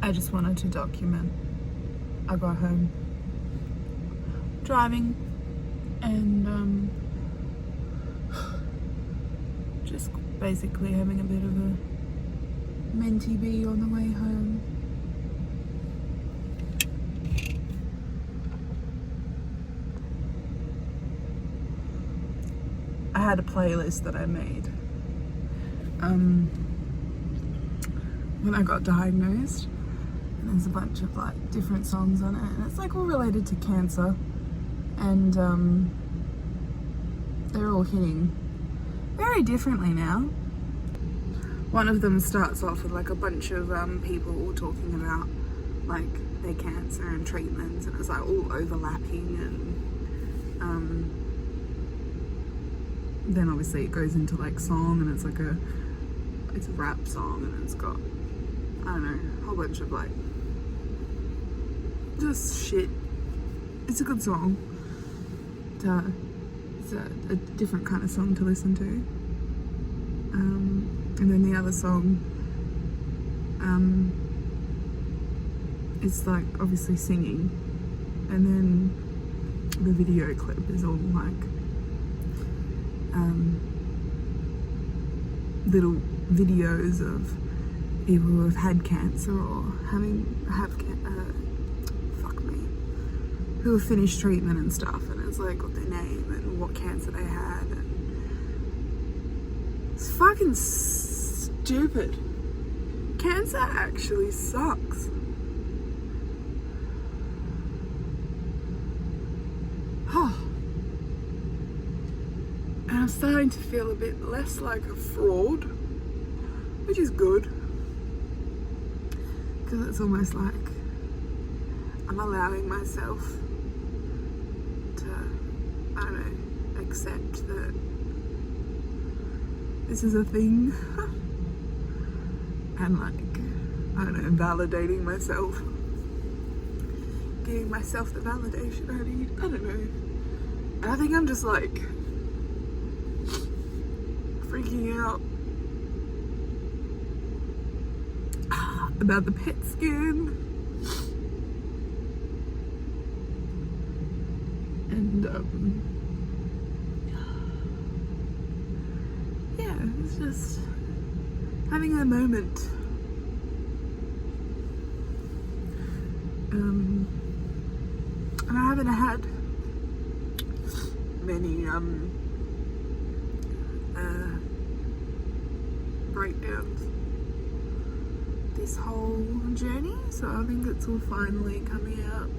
I just wanted to document. I got home driving and just basically having a bit of a mentee bee on the way home. I had a playlist that I made when I got diagnosed, and there's a bunch of like different songs on it, and it's like all related to cancer, and they're all hitting very differently now. One of them starts off with like a bunch of people talking about like their cancer and treatments, and it's like all overlapping, and then obviously it goes into like song, and it's a rap song, and it's got, I don't know, a whole bunch of like just shit. It's a good song. It's a different kind of song to listen to. And then the other song is like obviously singing, and then the video clip is all like little videos of people who have had cancer or who have finished treatment and stuff, and it's like got their name and what cancer they had, and it's fucking stupid. Cancer actually sucks. And I'm starting to feel a bit less like a fraud, which is good, because it's almost like I'm allowing myself to, I don't know, accept that this is a thing, and like, I don't know, validating myself, giving myself the validation I need. I don't know. And I think I'm just like freaking out about the PET scan, and yeah, it's just having a moment. And I haven't had many breakdowns this whole journey, so I think it's all finally coming out,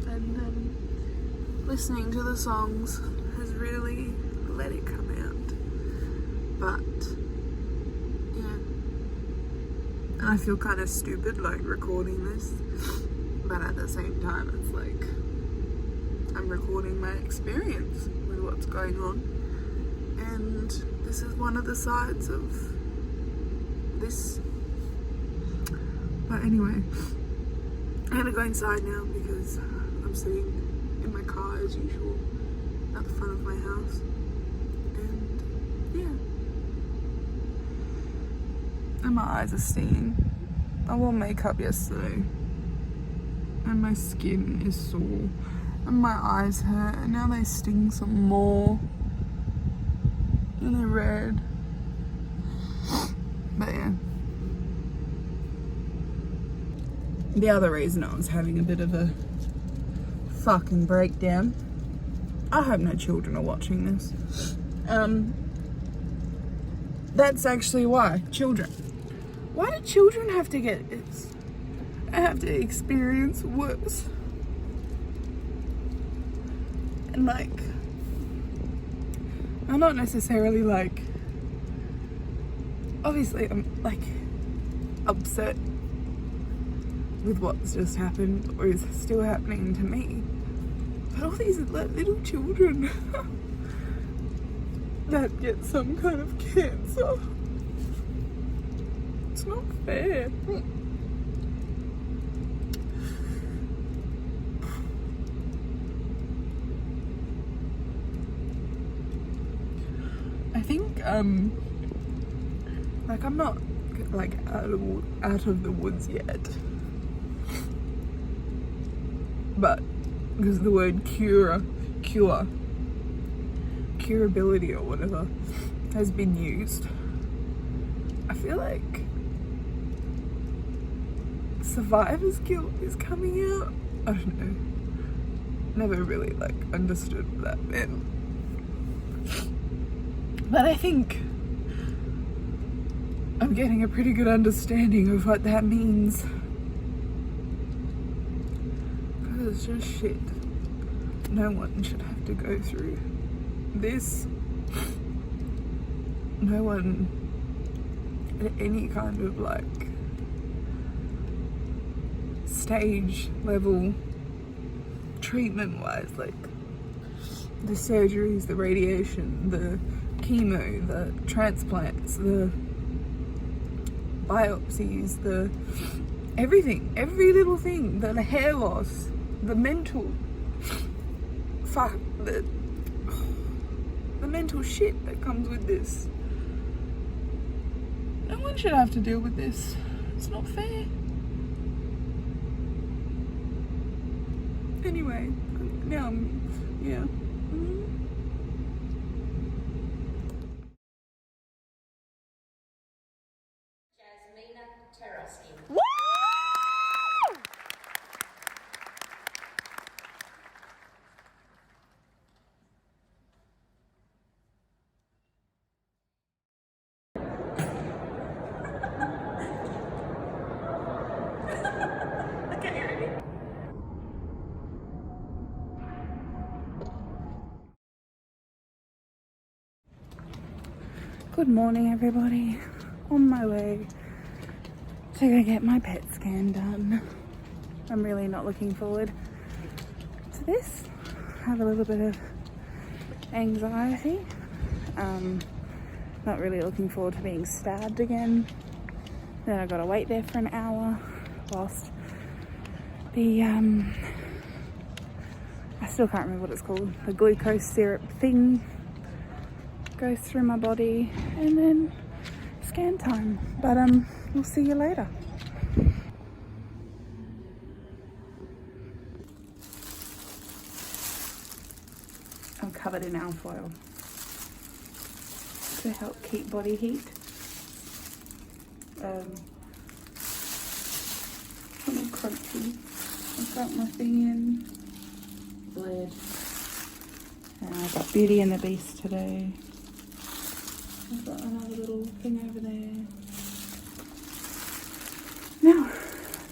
and listening to the songs has really let it come out. But yeah, and I feel kind of stupid like recording this, but at the same time it's like I'm recording my experience with what's going on, and this is one of the sides of this. But anyway, I'm gonna go inside now because I'm sitting in my car as usual at the front of my house, and yeah, and my eyes are stinging. I wore makeup yesterday and my skin is sore and my eyes hurt, and now they sting some more and they're red. But yeah, the other reason I was having a bit of a fucking breakdown, I hope no children are watching this, that's actually why. Children. Why do children have to get this? I have to experience worse. And like, I'm not necessarily like, obviously I'm like upset with what's just happened or is still happening to me, but all these little children that get some kind of cancer, it's not fair. I think like I'm not like out of the woods yet, but because the word curability or whatever has been used, I feel like survivor's guilt is coming out. I don't know. Never really like understood that then. But I think I'm getting a pretty good understanding of what that means. Because it's just shit. No one should have to go through this. No one at any kind of like stage level treatment wise, like the surgeries, the radiation, the chemo, the transplants, the biopsies, the everything, every little thing, the hair loss, the mental the mental shit that comes with this. No one should have to deal with this. It's not fair. Anyway, now yeah. Good morning, everybody. On my way to go get my PET scan done. I'm really not looking forward to this. I have a little bit of anxiety. Not really looking forward to being stabbed again. Then I gotta wait there for an hour whilst the I still can't remember what it's called, the glucose syrup thing goes through my body, and then scan time. But we'll see you later. I'm covered in alfoil to help keep body heat. Something crunchy. I've got my thing in. Bled. I've got Beauty and the Beast today. I've got another little thing over there. Now,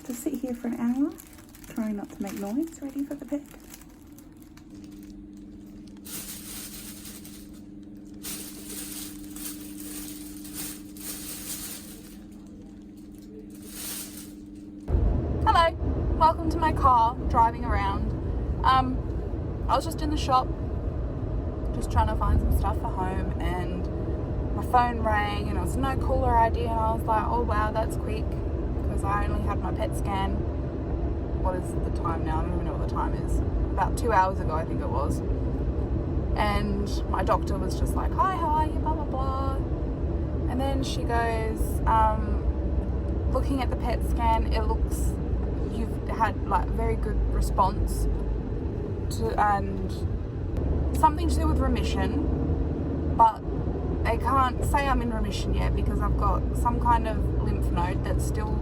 to sit here for an hour, trying not to make noise, ready for the pick. Hello, welcome to my car, driving around. I was just in the shop, just trying to find some stuff for home, and my phone rang and it was no caller ID, and I was like, oh wow, that's quick, because I only had my PET scan. What is the time now? I don't even know what the time is. About 2 hours ago, I think it was. And my doctor was just like, hi, how are you, blah, blah, blah. And then she goes, looking at the PET scan, it looks, you've had like very good response to, and something to do with remission, but they can't say I'm in remission yet because I've got some kind of lymph node that's still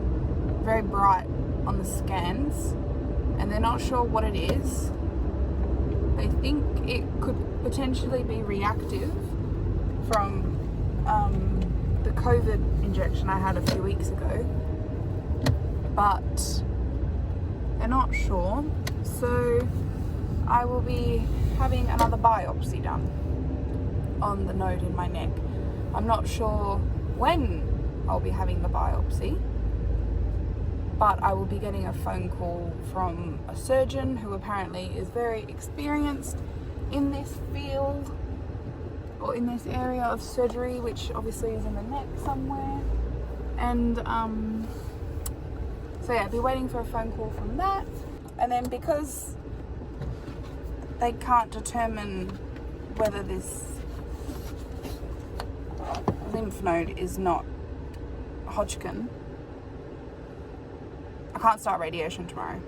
very bright on the scans, and they're not sure what it is. They think it could potentially be reactive from the COVID injection I had a few weeks ago, but they're not sure. So I will be having another biopsy done on the node in my neck. I'm not sure when I'll be having the biopsy, but I will be getting a phone call from a surgeon who apparently is very experienced in this field, or in this area of surgery, which obviously is in the neck somewhere. And so yeah, I'll be waiting for a phone call from that. And then because they can't determine whether this lymph node is not Hodgkin, I can't start radiation tomorrow.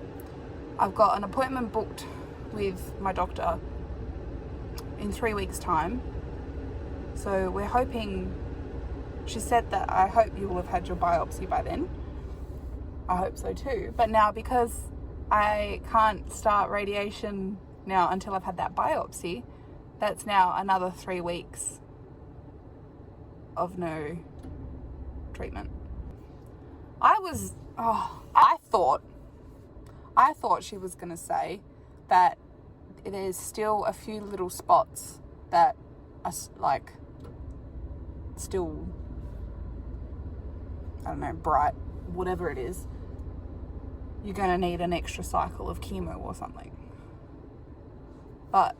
I've got an appointment booked with my doctor in 3 weeks' time. So we're hoping, she said that I hope you will have had your biopsy by then. I hope so too. But now, because I can't start radiation now until I've had that biopsy, that's now another 3 weeks of no treatment. I thought she was going to say that there's still a few little spots that are like still, I don't know, bright, whatever it is. You're going to need an extra cycle of chemo or something. But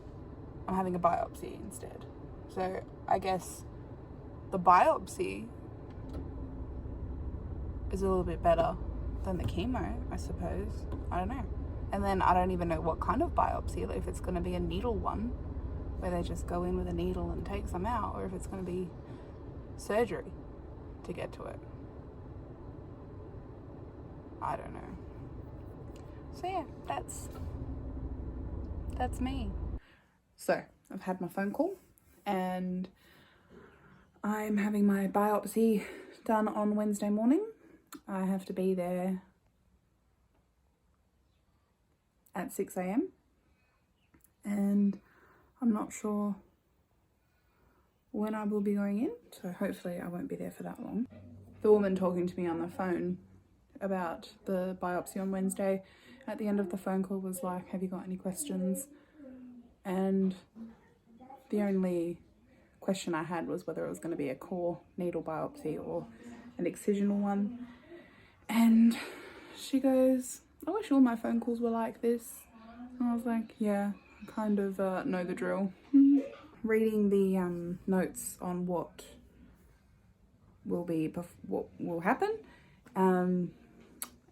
I'm having a biopsy instead. So I guess the biopsy is a little bit better than the chemo, I suppose. I don't know. And then I don't even know what kind of biopsy, if it's going to be a needle one where they just go in with a needle and take some out, or if it's going to be surgery to get to it. I don't know. So yeah, that's me. So I've had my phone call and I'm having my biopsy done on Wednesday morning. I have to be there at 6 a.m. and I'm not sure when I will be going in, so hopefully I won't be there for that long. The woman talking to me on the phone about the biopsy on Wednesday, at the end of the phone call was like, have you got any questions? And the only question I had was whether it was going to be a core needle biopsy or an excisional one. And she goes, I wish all my phone calls were like this. And I was like, yeah, I kind of know the drill. Reading the notes on what will happen.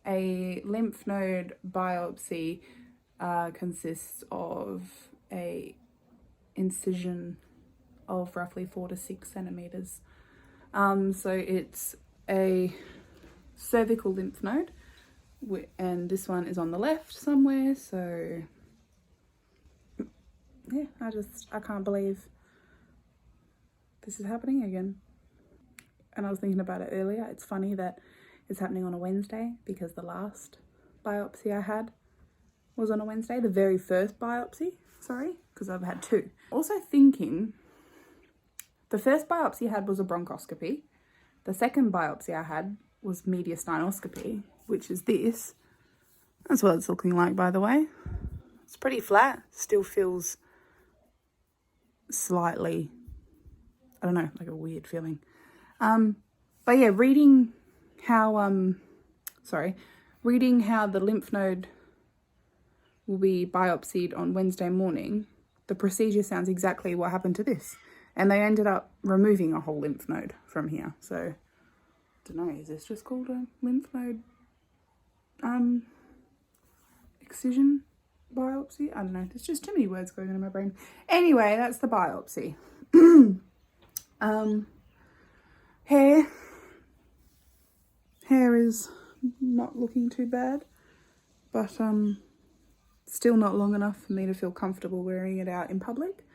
A lymph node biopsy consists of a incision of roughly 4 to 6 centimeters. So it's a cervical lymph node, and this one is on the left somewhere. So yeah, I can't believe this is happening again. And I was thinking about it earlier. It's funny that it's happening on a Wednesday because the last biopsy I had was on a Wednesday. The very first biopsy, sorry, because I've had 2. Also thinking, the first biopsy I had was a bronchoscopy. The second biopsy I had was mediastinoscopy, which is this. That's what it's looking like, by the way. It's pretty flat. Still feels slightly, I don't know, like a weird feeling. But yeah, reading how the lymph node will be biopsied on Wednesday morning, the procedure sounds exactly what happened to this. And they ended up removing a whole lymph node from here. So, I don't know, is this just called a lymph node excision biopsy? I don't know, there's just too many words going on in my brain. Anyway, that's the biopsy. Hair is not looking too bad, but still not long enough for me to feel comfortable wearing it out in public.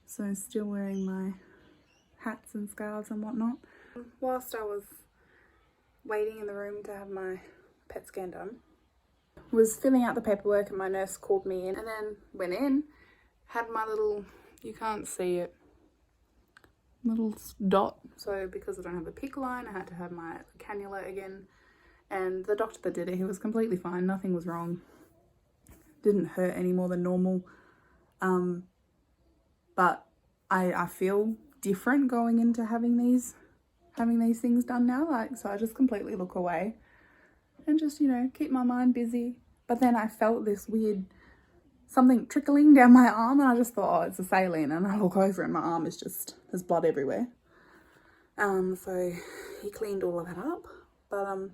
So still wearing my hats and scarves and whatnot. Whilst I was waiting in the room to have my PET scan done, was filling out the paperwork and my nurse called me in, and then went in, had my little, you can't see it, little dot. So because I don't have a PICC line, I had to have my cannula again. And the doctor that did it, he was completely fine. Nothing was wrong. Didn't hurt any more than normal. But I feel different going into having these things done now. Like, so I just completely look away and just, you know, keep my mind busy. But then I felt this weird something trickling down my arm, and I just thought, oh, it's a saline. And I look over and my arm is just, there's blood everywhere. So he cleaned all of that up, but it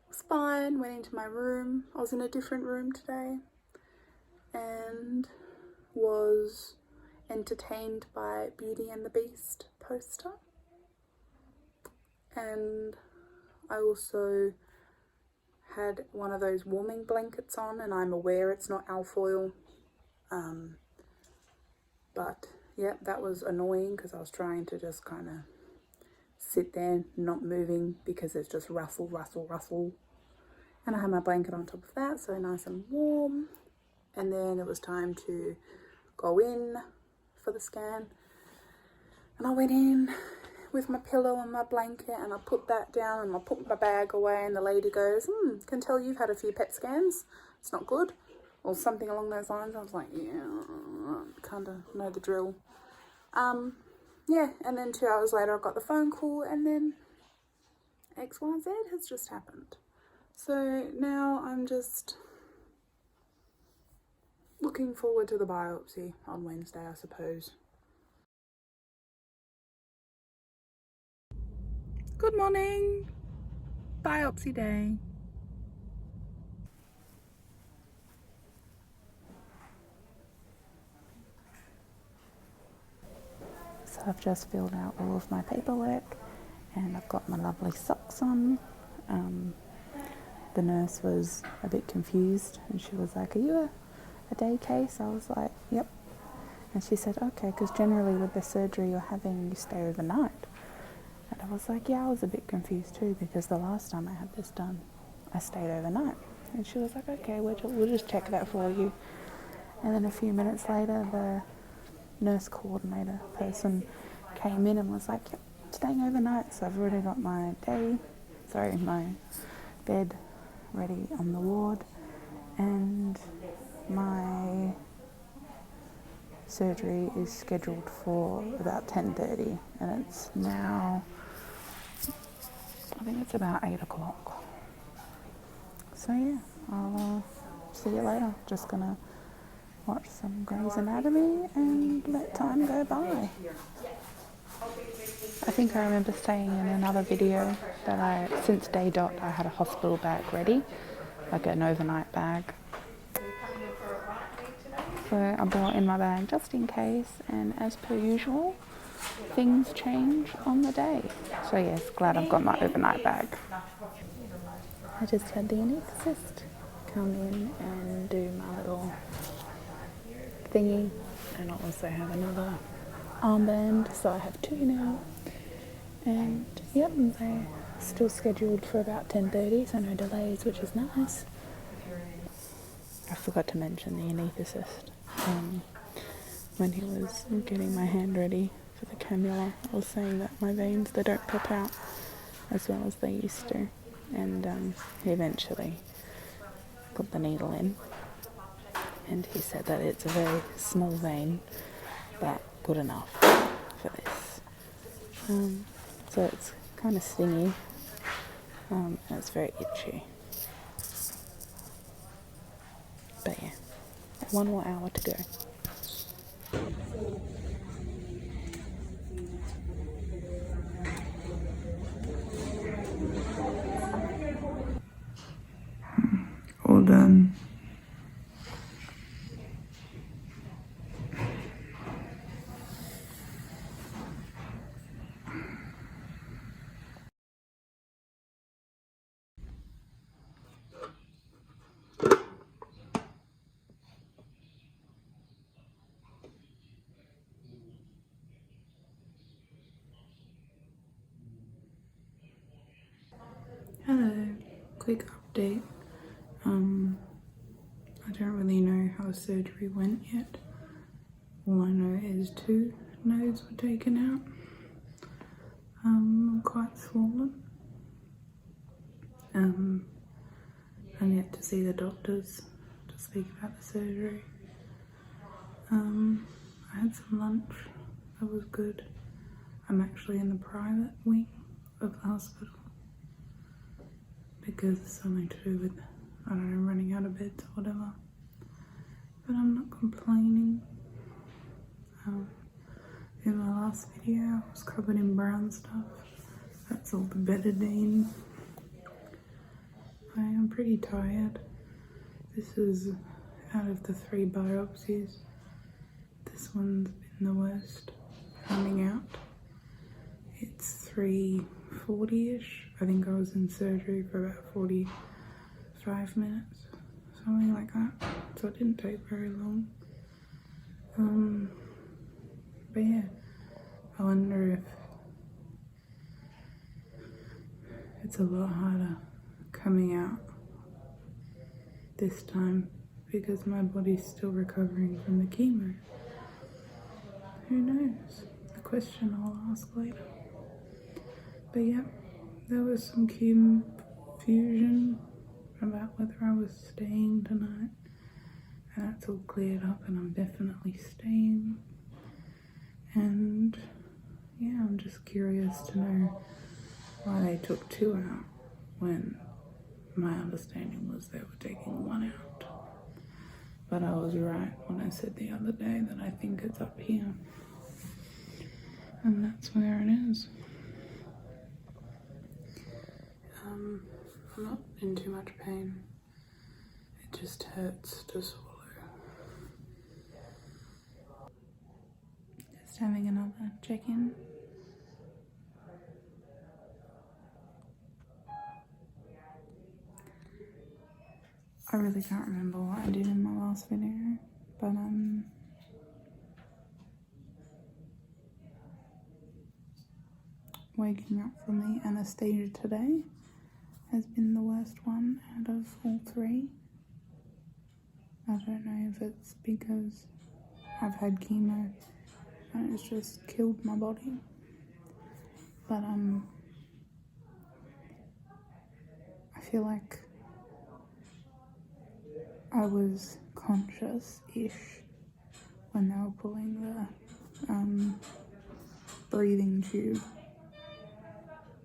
was fine. Went into my room. I was in a different room today and was entertained by Beauty and the Beast poster. And I also had one of those warming blankets on, and I'm aware it's not alfoil. But yeah, that was annoying because I was trying to just kind of sit there not moving because it's just rustle, rustle, rustle. And I had my blanket on top of that, so nice and warm. And then it was time to go in for the scan. And I went in with my pillow and my blanket, and I put that down and I put my bag away, and the lady goes, can tell you've had a few PET scans. It's not good. Or something along those lines. I was like, yeah, kind of know the drill. Yeah, and then 2 hours later I got the phone call, and then XYZ has just happened. So now I'm just looking forward to the biopsy on Wednesday, I suppose. Good morning. Biopsy day. So I've just filled out all of my paperwork, and I've got my lovely socks on. The nurse was a bit confused, and she was like, are you a day case? I was like, yep. And she said, okay, because generally with the surgery you're having, you stay overnight. And I was like, yeah, I was a bit confused too, because the last time I had this done, I stayed overnight. And she was like, okay, we'll just check that for you. And then a few minutes later, the nurse coordinator person came in and was like, yep, staying overnight. So I've already got my bed ready on the ward, and my surgery is scheduled for about 10:30, and it's now, I think it's about 8 o'clock. So yeah, I'll see you later. Just gonna watch some Grey's Anatomy and let time go by. I think I remember saying in another video that since day dot, I had a hospital bag ready, like an overnight bag. So I brought in my bag just in case, and as per usual, things change on the day. So yes, glad I've got my overnight bag. I just had the anaesthetist come in and do my little thingy, and I also have another armband, so I have 2 now. And yep, they're still scheduled for about 10:30, so no delays, which is nice. I forgot to mention the anaesthetist. When he was getting my hand ready for the cannula, I was saying that my veins, they don't pop out as well as they used to. And he eventually put the needle in, and he said that it's a very small vein, but good enough for this. So it's kind of stingy, and it's very itchy. But yeah, 1 more hour to go. All done. Hello, quick update. I don't really know how the surgery went yet. All I know is 2 nodes were taken out. I'm quite swollen. I'm yet to see the doctors to speak about the surgery. I had some lunch, that was good. I'm actually in the private wing of the hospital because it's something to do with, I don't know, running out of beds or whatever. But I'm not complaining. In my last video I was covered in brown stuff. That's all the betadine. I am pretty tired. This is out of the 3 biopsies. This one's been the worst coming out. It's 3:40ish. I think I was in surgery for about 5 minutes, something like that. So it didn't take very long. But yeah, I wonder if it's a lot harder coming out this time because my body's still recovering from the chemo. Who knows? A question I'll ask later. But yeah, there was some confusion about whether I was staying tonight, and that's all cleared up and I'm definitely staying. And yeah, I'm just curious to know why they took 2 out when my understanding was they were taking 1 out. But I was right when I said the other day that I think it's up here. And that's where it is. I'm not in too much pain. It just hurts to swallow. Just having another check-in. I really can't remember what I did in my last video, but waking up from the anesthesia today has been the worst one out of all 3. I don't know if it's because I've had chemo and it's just killed my body, but I feel like I was conscious-ish when they were pulling the breathing tube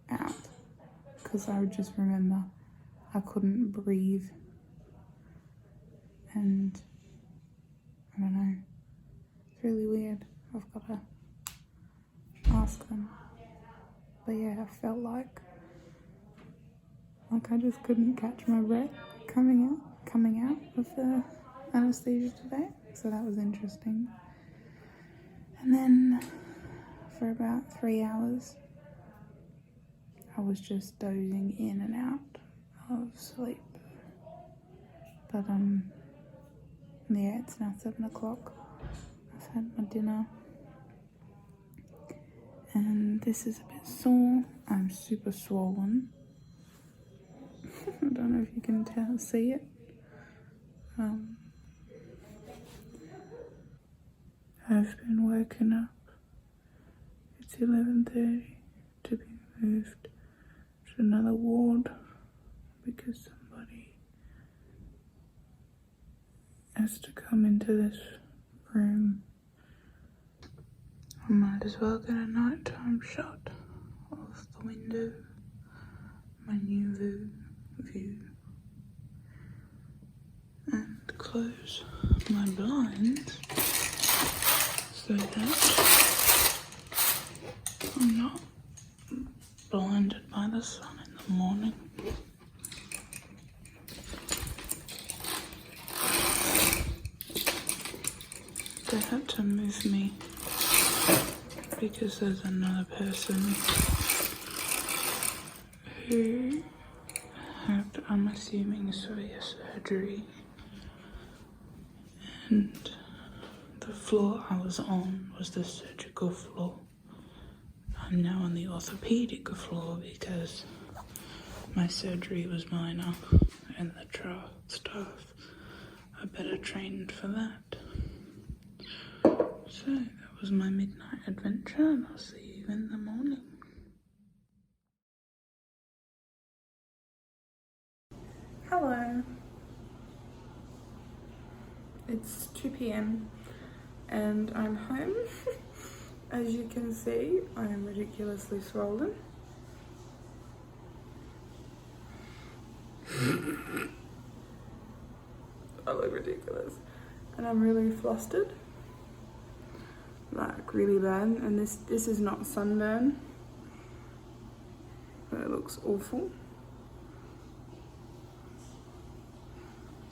out, because I would just remember I couldn't breathe, and I don't know, it's really weird. I've got to ask them. But yeah, I felt like I just couldn't catch my breath coming out of the anesthesia today, so that was interesting. And then for about 3 hours I was just dozing in and out of sleep. But yeah, it's now 7 o'clock. I've had my dinner and this is a bit sore. I'm super swollen. I don't know if you can see it. I've been woken up. It's 11:30 to be moved to another ward because somebody has to come into this room. I might as well get a nighttime shot of the window, my new view, and close my blinds so that I'm not blinded by the sun in the morning. They had to move me because there's another person who had, I'm assuming, severe surgery, and the floor I was on was the surgical floor. I'm now on the orthopedic floor because my surgery was minor and the staff are better trained for that. So that was my midnight adventure, and I'll see you in the morning. Hello. It's 2 p.m. and I'm home. As you can see, I am ridiculously swollen. I look ridiculous. And I'm really flustered. Like, really bad. And this is not sunburn. But it looks awful.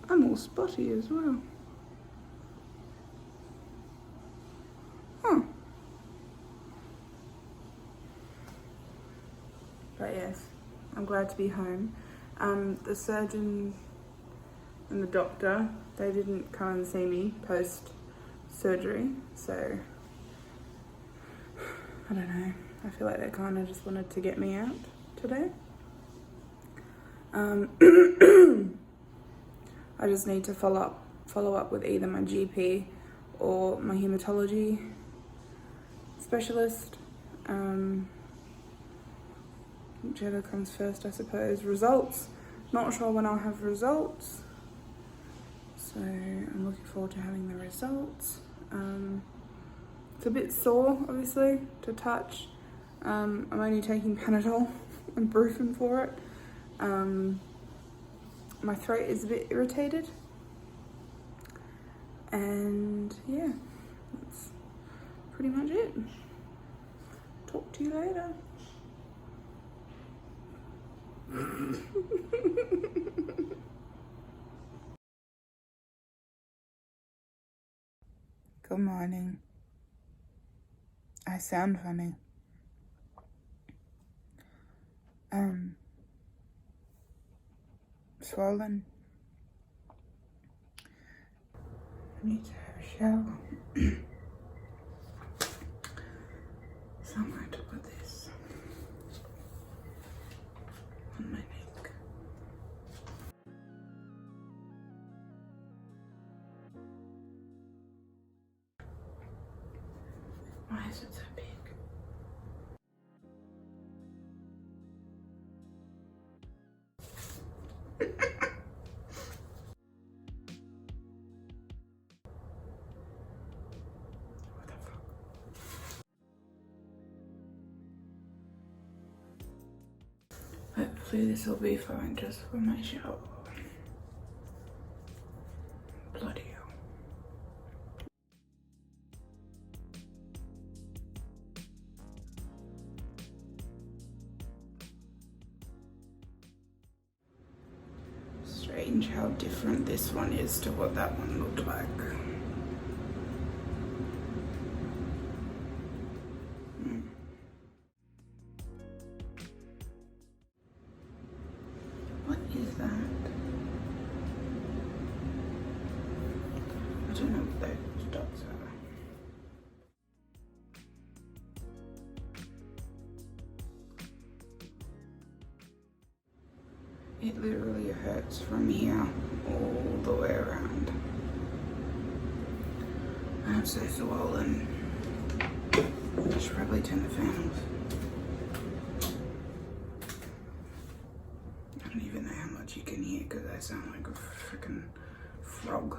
I'm all spotty as well. Huh. But yes, I'm glad to be home. The surgeon and the doctor, they didn't come and see me post surgery, so I don't know. I feel like they kind of just wanted to get me out today. I just need to follow up with either my GP or my hematology specialist, whichever comes first, I suppose. Results, not sure when I'll have results, so I'm looking forward to having the results. It's a bit sore, obviously, to touch. I'm only taking Panadol and Brufen for it. My throat is a bit irritated, and yeah, that's pretty much it. Talk to you later. Good morning. I sound funny. Swollen. I need to have a shower. So I'm going to put this on my neck. Why is it so big? What the fuck? Hopefully this will be fine just for my shower. Bloody hell. Strange how different this one is to what that one looked like. What is that? I don't know what those dots are. It literally hurts from here all the way around. I'm so swollen. I should probably turn the fan off. I don't even know how much you can hear because I sound like a freaking frog.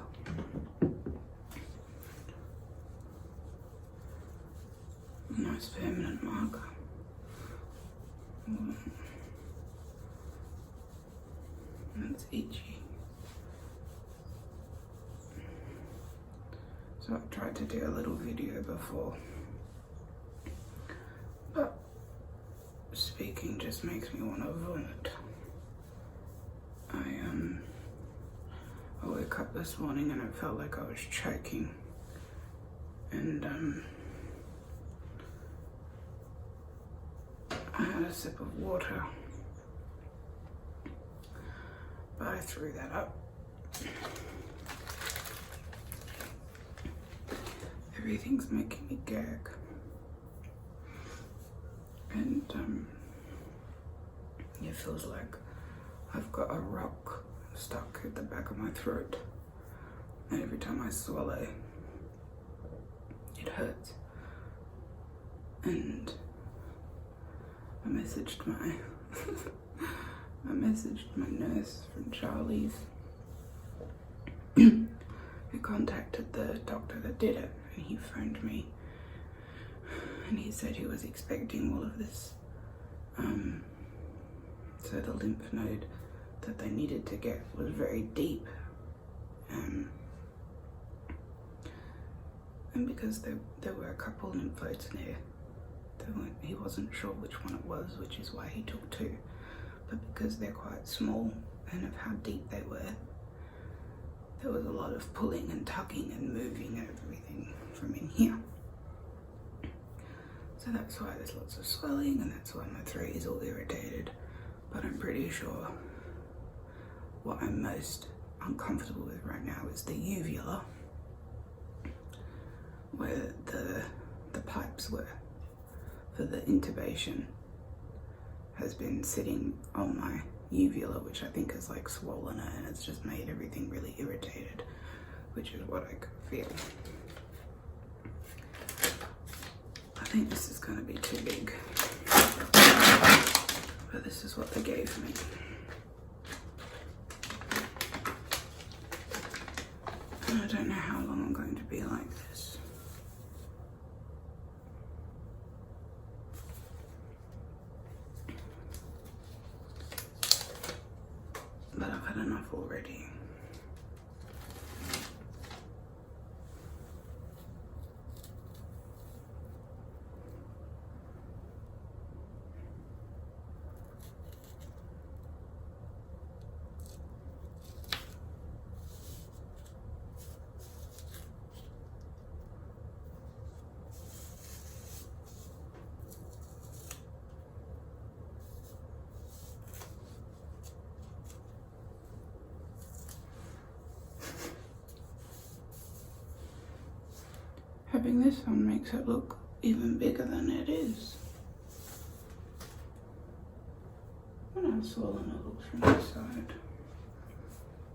Nice permanent marker. That's itchy. So I tried to do a little video before, but speaking just makes me want to vomit. I woke up this morning and it felt like I was choking, and I had a sip of water, but I threw that up. Everything's making me gag, and it feels like I've got a rock stuck at the back of my throat, and every time I swallow it hurts. And I messaged my nurse from Charlie's who contacted the doctor that did it, and he phoned me and he said he was expecting all of this. So the lymph node that they needed to get was very deep, and because there were a couple lymph nodes in there, he wasn't sure which one it was, which is why he took two. But because they're quite small and of how deep they were, there was a lot of pulling and tugging and moving and everything from in here. So that's why there's lots of swelling, and that's why my throat is all irritated. But I'm pretty sure what I'm most uncomfortable with right now is the uvula, where the pipes were for the intubation has been sitting on my uvula, which I think is like swollen it, and it's just made everything really irritated, which is what I could feel. I think this is going to be too big, but this is what they gave me. And I don't know how long I'm going to be like this. But I've had enough already. Having this on makes it look even bigger than it is. And how swollen it looks from this side.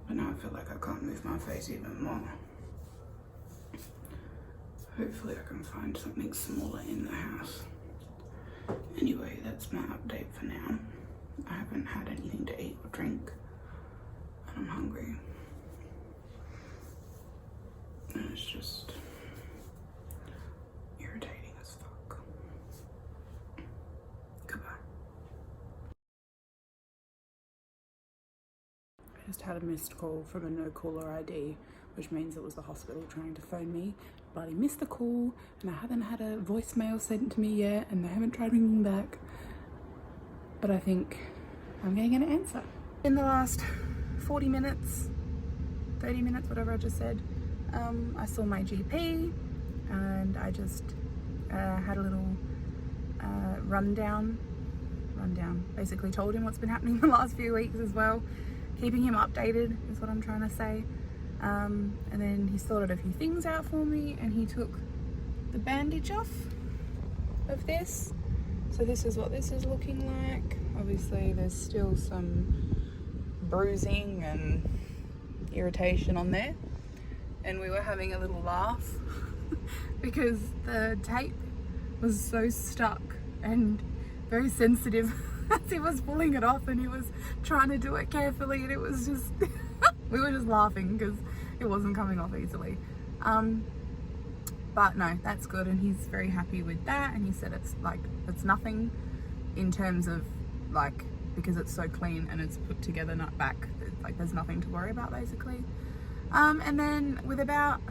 But now I feel like I can't move my face even more. Hopefully I can find something smaller in the house. Anyway, that's my update for now. I haven't had anything to eat or drink, and I'm hungry. And it's just irritating as fuck. Goodbye. I just had a missed call from a no caller ID, which means it was the hospital trying to phone me. But I missed the call, and I haven't had a voicemail sent to me yet, and they haven't tried ringing back. But I think I'm gonna get an answer. In the last 40 minutes, 30 minutes, whatever I just said, I saw my GP, and I just had a little rundown. Basically told him what's been happening the last few weeks as well. Keeping him updated is what I'm trying to say. And then he sorted a few things out for me, and he took the bandage off of this. So this is what this is looking like. Obviously there's still some bruising and irritation on there. And we were having a little laugh because the tape was so stuck and very sensitive as he was pulling it off, and he was trying to do it carefully, and it was just we were just laughing because it wasn't coming off easily. But no, that's good, and he's very happy with that, and he said it's nothing in terms of like, because it's so clean and it's put together, not back, like there's nothing to worry about basically. And then about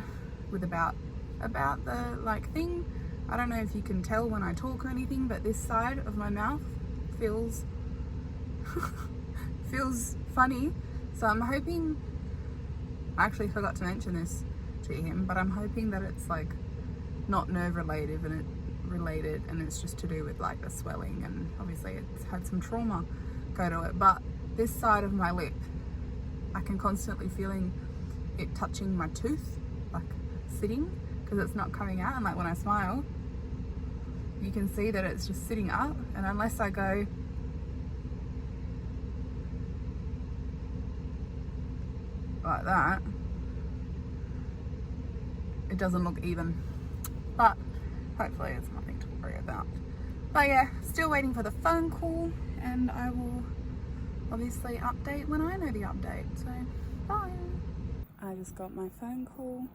the like thing, I don't know if you can tell when I talk or anything, but this side of my mouth feels feels funny. So I'm hoping, I actually forgot to mention this to him, but I'm hoping that it's like not nerve related and it's just to do with like the swelling, and obviously it's had some trauma go to it. But this side of my lip, I can constantly feeling it touching my tooth, like sitting, because it's not coming out. And like when I smile, you can see that it's just sitting up, and unless I go like that, it doesn't look even. But hopefully it's nothing to worry about. But yeah, still waiting for the phone call, and I will obviously update when I know the update. So bye. I just got my phone call,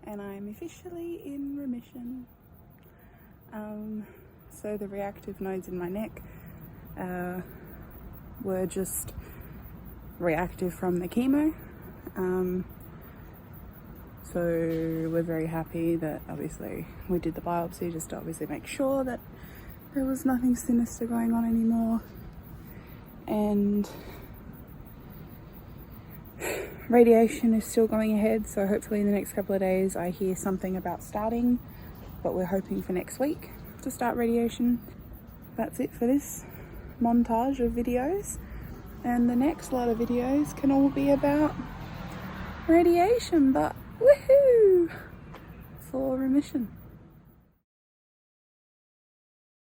and I'm officially in remission. So the reactive nodes in my neck were just reactive from the chemo. So we're very happy that obviously we did the biopsy just to obviously make sure that there was nothing sinister going on anymore. And radiation is still going ahead, so hopefully in the next couple of days I hear something about starting, but we're hoping for next week to start radiation. That's it for this montage of videos, and the next lot of videos can all be about radiation, but woohoo! For remission.